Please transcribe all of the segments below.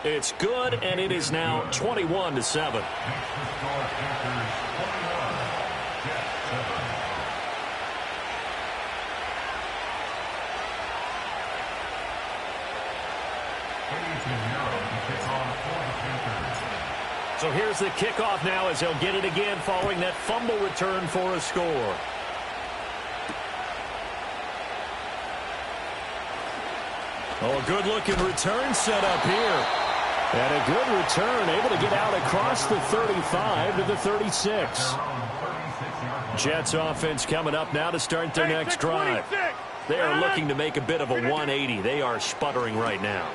It's good, and it is now 21-7. So here's the kickoff now as they'll get it again following that fumble return for a score. Oh, a good-looking return set up here. And a good return, able to get out across the 35 to the 36. Jets offense coming up now to start their next drive. They are looking to make a bit of a 180. They are sputtering right now.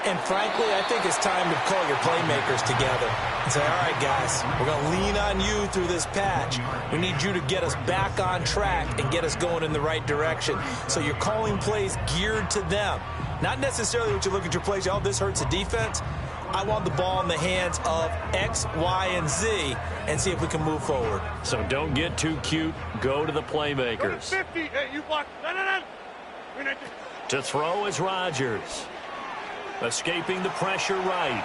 And frankly, I think it's time to call your playmakers together and say, all right, guys, we're going to lean on you through this patch. We need you to get us back on track and get us going in the right direction. So you're calling plays geared to them. Not necessarily what you look at your plays, oh, this hurts the defense. I want the ball in the hands of X, Y, and Z and see if we can move forward. So don't get too cute. Go to the playmakers. Hey, you block. No. To throw is Rodgers. Escaping the pressure right.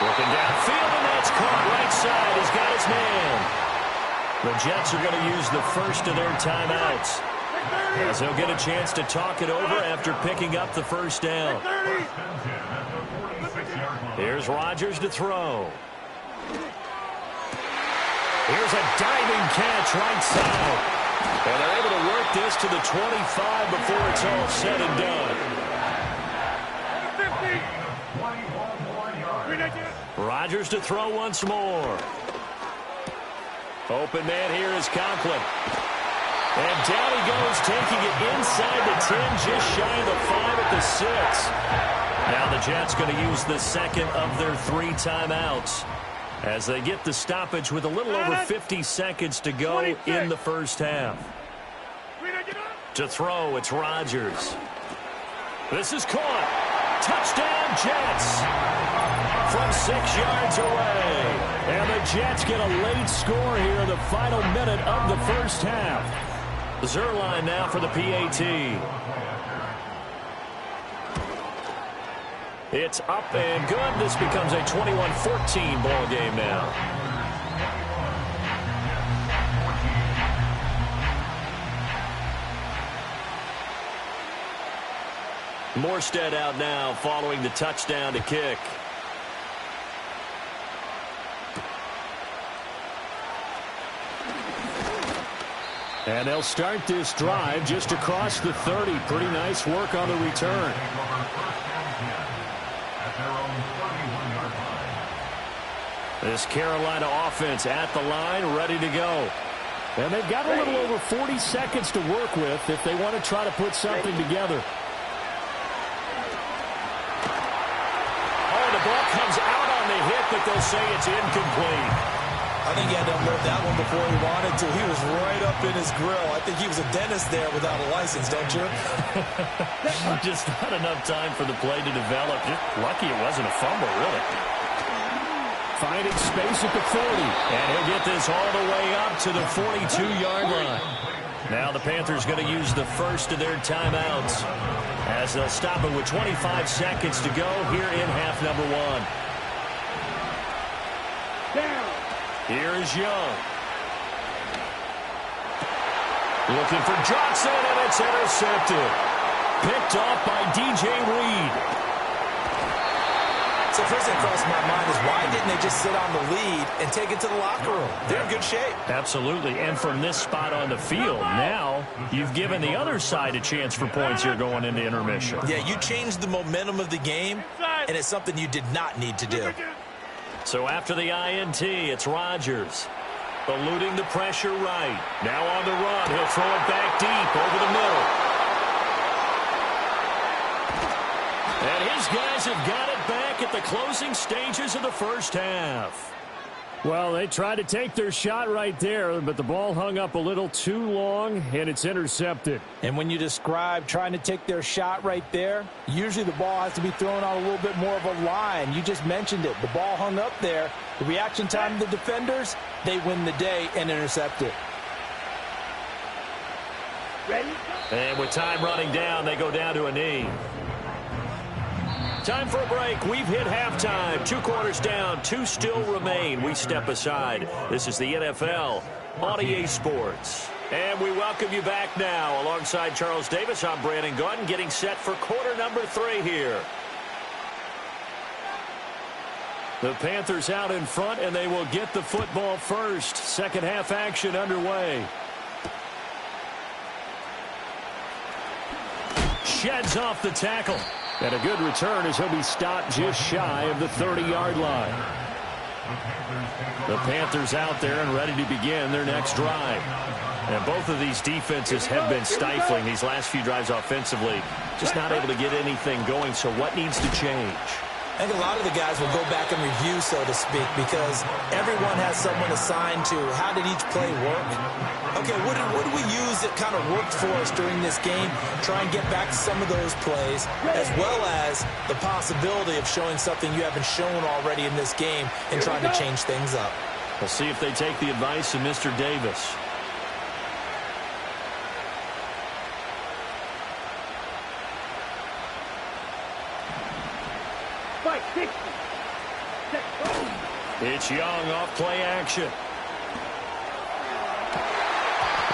Looking downfield, and that's caught right side. He's got his man. The Jets are going to use the first of their timeouts, as they'll get a chance to talk it over after picking up the first down. Here's Rodgers to throw. Here's a diving catch right side. And they're able to work this to the 25 before it's all said and done. Rodgers to throw once more. Open man here is Conklin. And down he goes, taking it inside the 10, just shy of the 5 at the 6. Now the Jets going to use the second of their 3 timeouts as they get the stoppage with a little over 50 seconds to go in the first half. To throw, it's Rodgers. This is caught. Touchdown, Jets. From 6 yards away. And the Jets get a late score here in the final minute of the first half. Zuerlein now for the PAT. It's up and good. This becomes a 21-14 ball game now. Morstead out now following the touchdown to kick. And they'll start this drive just across the 30. Pretty nice work on the return. This Carolina offense at the line, ready to go. And they've got a little over 40 seconds to work with if they want to try to put something together. Oh, the ball comes out on the hit, but they'll say it's incomplete. I think he had to unload that one before he wanted to. He was right up in his grill. I think he was a dentist there without a license, don't you? Just not enough time for the play to develop. Just lucky it wasn't a fumble, really. Finding space at the 40. And he'll get this all the way up to the 42-yard line. Now the Panthers going to use the first of their timeouts as they'll stop it with 25 seconds to go here in half number 1. Here is Young. Looking for Johnson, and it's intercepted. Picked off by DJ Reed. So first thing crossed my mind is why didn't they just sit on the lead and take it to the locker room? They're in good shape. Absolutely, and from this spot on the field, now you've given the other side a chance for points here going into intermission. Yeah, you changed the momentum of the game, and it's something you did not need to do. So after the INT, it's Rodgers. Eluding the pressure right. Now on the run. He'll throw it back deep over the middle. And his guys have got it back at the closing stages of the first half. Well, they tried to take their shot right there, but the ball hung up a little too long, and it's intercepted. And when you describe trying to take their shot right there, usually the ball has to be thrown on a little bit more of a line. You just mentioned it. The ball hung up there. The reaction time of the defenders, they win the day and intercept it. And with time running down, they go down to a knee. Time for a break. We've hit halftime. 2 quarters down. 2 still remain. We step aside. This is the NFL on EA Sports. And we welcome you back now. Alongside Charles Davis, I'm Brandon Gaudin, getting set for quarter number 3 here. The Panthers out in front, and they will get the football first. Second half action underway. Sheds off the tackle. And a good return as he'll be stopped just shy of the 30-yard line. The Panthers out there and ready to begin their next drive. And both of these defenses have been stifling these last few drives offensively. Just not able to get anything going, so what needs to change? I think a lot of the guys will go back and review, so to speak, because everyone has someone assigned to how did each play work. Okay, what did we use that kind of worked for us during this game? Try and get back to some of those plays, as well as the possibility of showing something you haven't shown already in this game and trying to change things up. We'll see if they take the advice of Mr. Davis. It's Young off play action.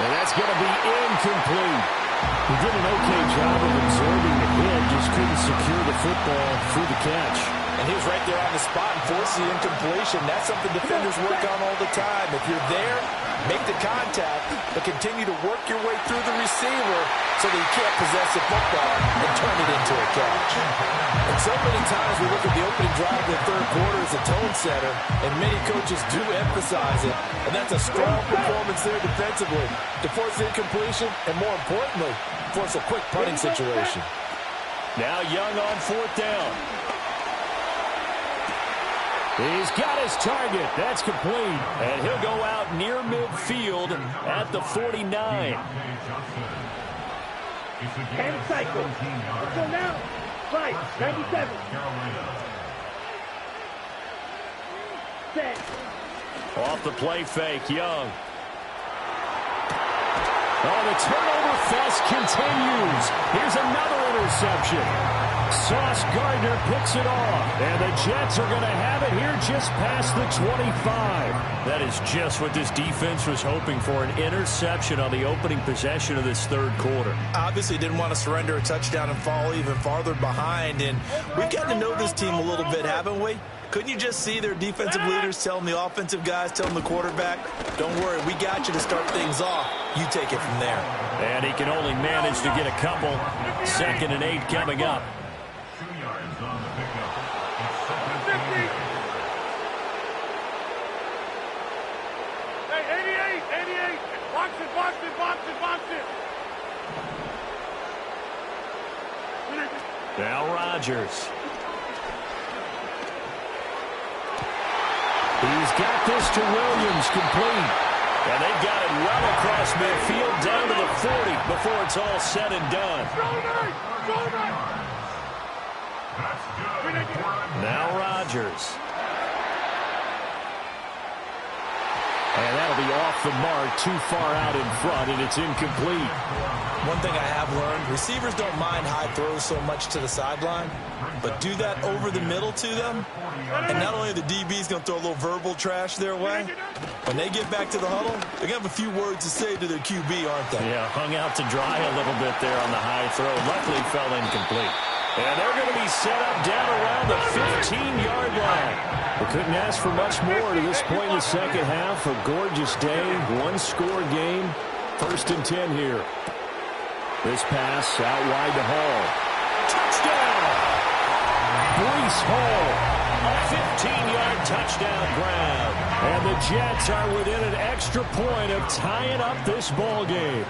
And that's going to be incomplete. He did an okay job of absorbing the hit, just couldn't secure the football through the catch. And he was right there on the spot and forced the incompletion. That's something defenders work on all the time. If you're there, make the contact, but continue to work your way through the receiver so that you can't possess the football and turn it into a catch. And so many times we look at the opening drive of the third quarter as a tone setter, and many coaches do emphasize it. And that's a strong performance there defensively to force the incompletion and, more importantly, force a quick punting situation. Now Young on 4th down. He's got his target. That's complete. And he'll go out near midfield at the 49. 10 cycles. Let's go now. Right, 97. Set. Off the play fake, Young. Oh, the turnover fest continues. Here's another interception. Sauce Gardner picks it off. And the Jets are going to have it here just past the 25. That is just what this defense was hoping for, an interception on the opening possession of this third quarter. Obviously didn't want to surrender a touchdown and fall even farther behind. And we've gotten to know this team a little bit, haven't we? Couldn't you just see their defensive leaders telling the offensive guys, telling the quarterback, don't worry, we got you to start things off. You take it from there. And he can only manage to get a couple. 2nd and 8 coming up. Hey, 88. Box it. Now Rodgers. He's got this to Williams, complete. And they've got it well across midfield down to the 40 before it's all said and done. Now Rodgers. And that'll be off the mark, too far out in front, and it's incomplete. One thing I have learned, receivers don't mind high throws so much to the sideline, but do that over the middle to them, and not only are the DBs going to throw a little verbal trash their way, when they get back to the huddle, they're going to have a few words to say to their QB, aren't they? Yeah, hung out to dry a little bit there on the high throw. Luckily fell incomplete. And they're going to be set up down around the 15-yard line. We couldn't ask for much more to this point in the second half. A gorgeous day, one-score game. 1st and 10 here. This pass out wide to Hall. Touchdown! Breece Hall, a 15-yard touchdown grab. And the Jets are within an extra point of tying up this ball game.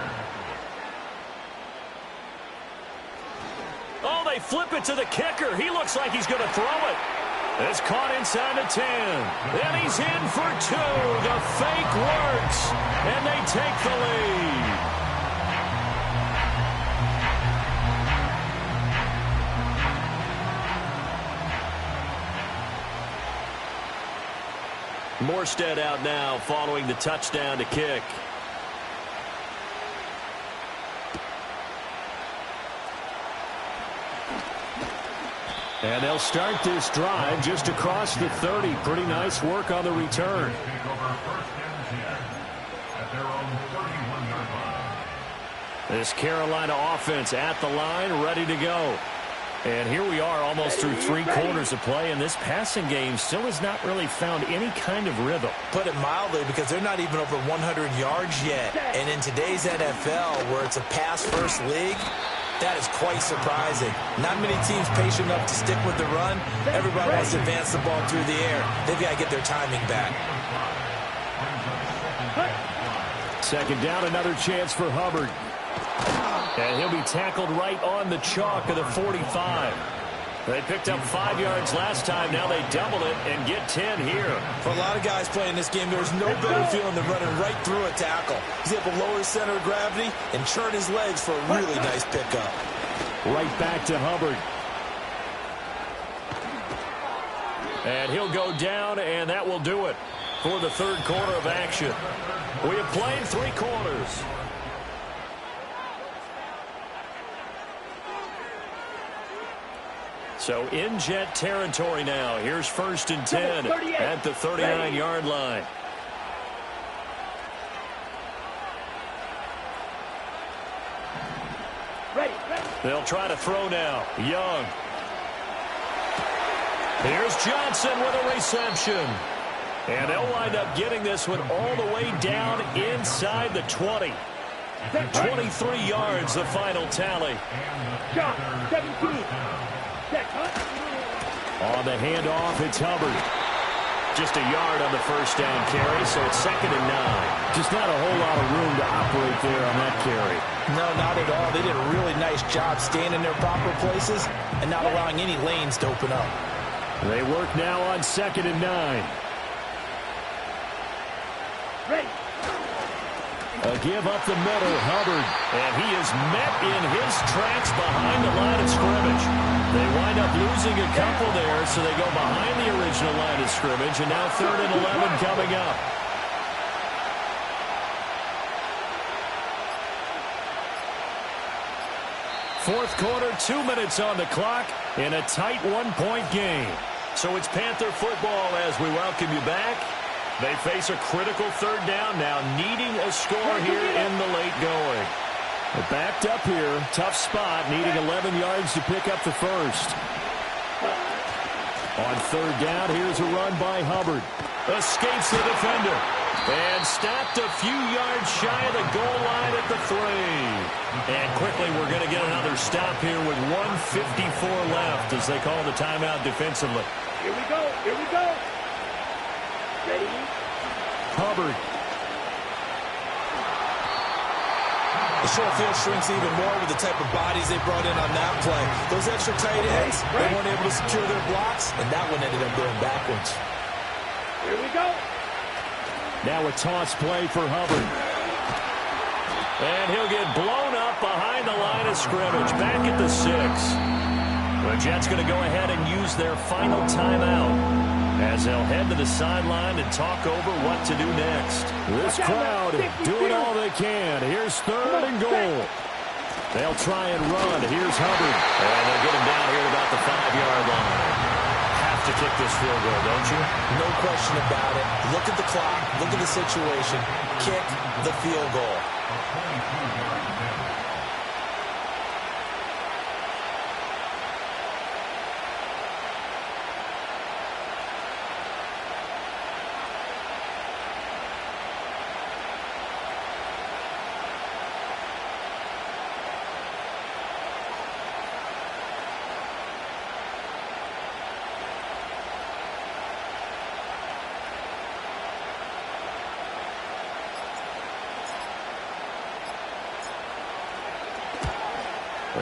Oh, they flip it to the kicker. He looks like he's going to throw it. It's caught inside the 10. Then he's in for 2. The fake works, and they take the lead. Morstead out now following the touchdown to kick. And they'll start this drive just across the 30. Pretty nice work on the return. This Carolina offense at the line, ready to go. And here we are almost through 3 quarters of play, and this passing game still has not really found any kind of rhythm. Put it mildly, because they're not even over 100 yards yet. And in today's NFL, where it's a pass-first league, that is quite surprising. Not many teams patient enough to stick with the run. Everybody wants to advance the ball through the air. They've got to get their timing back. Second down, another chance for Hubbard. And he'll be tackled right on the chalk of the 45. They picked up 5 yards last time. Now they double it and get 10 here. For a lot of guys playing this game, there's no better feeling than running right through a tackle. He's able to lower his center of gravity and churn his legs for a really nice pickup. Right back to Hubbard. And he'll go down, and that will do it for the third quarter of action. We have played 3 quarters. So in Jet territory now. Here's 1st and 10 at the 39-yard line. They'll try to throw now. Young. Here's Johnson with a reception. And they'll wind up getting this one all the way down inside the 20. 23 yards, the final tally. 17. On the handoff, it's Hubbard. Just a yard on the first down carry, so it's 2nd and 9. Just not a whole lot of room to operate there on that carry. No, not at all. They did a really nice job staying in their proper places and not allowing any lanes to open up. They work now on 2nd and 9. Ready. A give up the middle, Hubbard. And he is met in his tracks behind the line of scrimmage. They wind up losing a couple there, so they go behind the original line of scrimmage, and now 3rd and 11 coming up. Fourth quarter, 2 minutes on the clock in a tight 1-point game. So it's Panther football as we welcome you back. They face a critical 3rd down now, needing a score here in the late going. They're backed up here, tough spot, needing 11 yards to pick up the first. On 3rd down, here's a run by Hubbard. Escapes the defender. And stopped a few yards shy of the goal line at the 3. And quickly we're going to get another stop here with 1:54 left as they call the timeout defensively. Here we go. Here we go. Ready? Hubbard. The short field shrinks even more with the type of bodies they brought in on that play. Those extra tight ends, they weren't able to secure their blocks, and that one ended up going backwards. Here we go. Now a toss play for Hubbard. And he'll get blown up behind the line of scrimmage, back at the 6. The Jets going to go ahead and use their final timeout as they'll head to the sideline and talk over what to do next. This crowd doing all they can. Here's 3rd and goal. They'll try and run. Here's Hubbard. And they'll get him down here at about the 5-yard line. Have to kick this field goal, don't you? No question about it. Look at the clock. Look at the situation. Kick the field goal.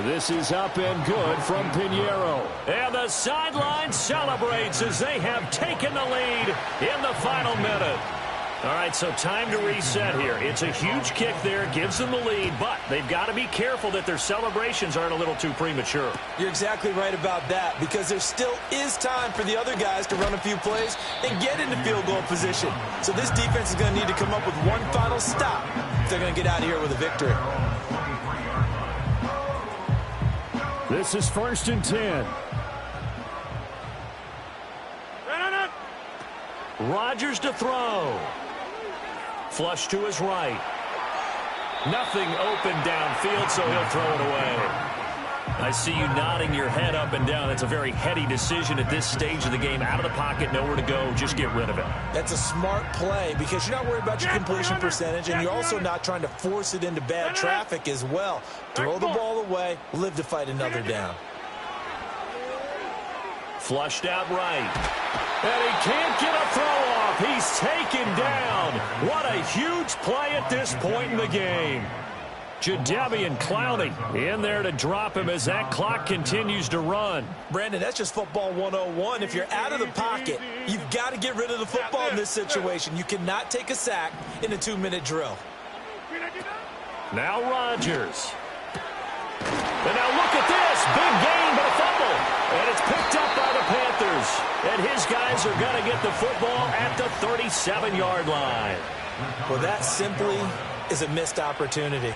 This is up and good from Pinheiro. And the sideline celebrates as they have taken the lead in the final minute. All right, so time to reset here. It's a huge kick there, gives them the lead, but they've got to be careful that their celebrations aren't a little too premature. You're exactly right about that, because there still is time for the other guys to run a few plays and get into field goal position. So this defense is going to need to come up with one final stop if they're going to get out of here with a victory. This is 1st and 10. Rodgers to throw. Flush to his right. Nothing open downfield, so he'll throw it away. I see you nodding your head up and down. That's a very heady decision at this stage of the game. Out of the pocket, nowhere to go. Just get rid of it. That's a smart play because you're not worried about your completion percentage, and you're also not trying to force it into bad traffic as well. Throw the ball away, live to fight another down. Flushed out right. And he can't get a throw off. He's taken down. What a huge play at this point in the game. Jadeveon Clowney in there to drop him as that clock continues to run. Brandon, that's just football 101. If you're out of the pocket, you've got to get rid of the football in this situation. You cannot take a sack in a 2-minute drill. Now Rodgers. And now look at this. Big gain, but a fumble. And it's picked up by the Panthers. And his guys are going to get the football at the 37-yard line. Well, that simply is a missed opportunity.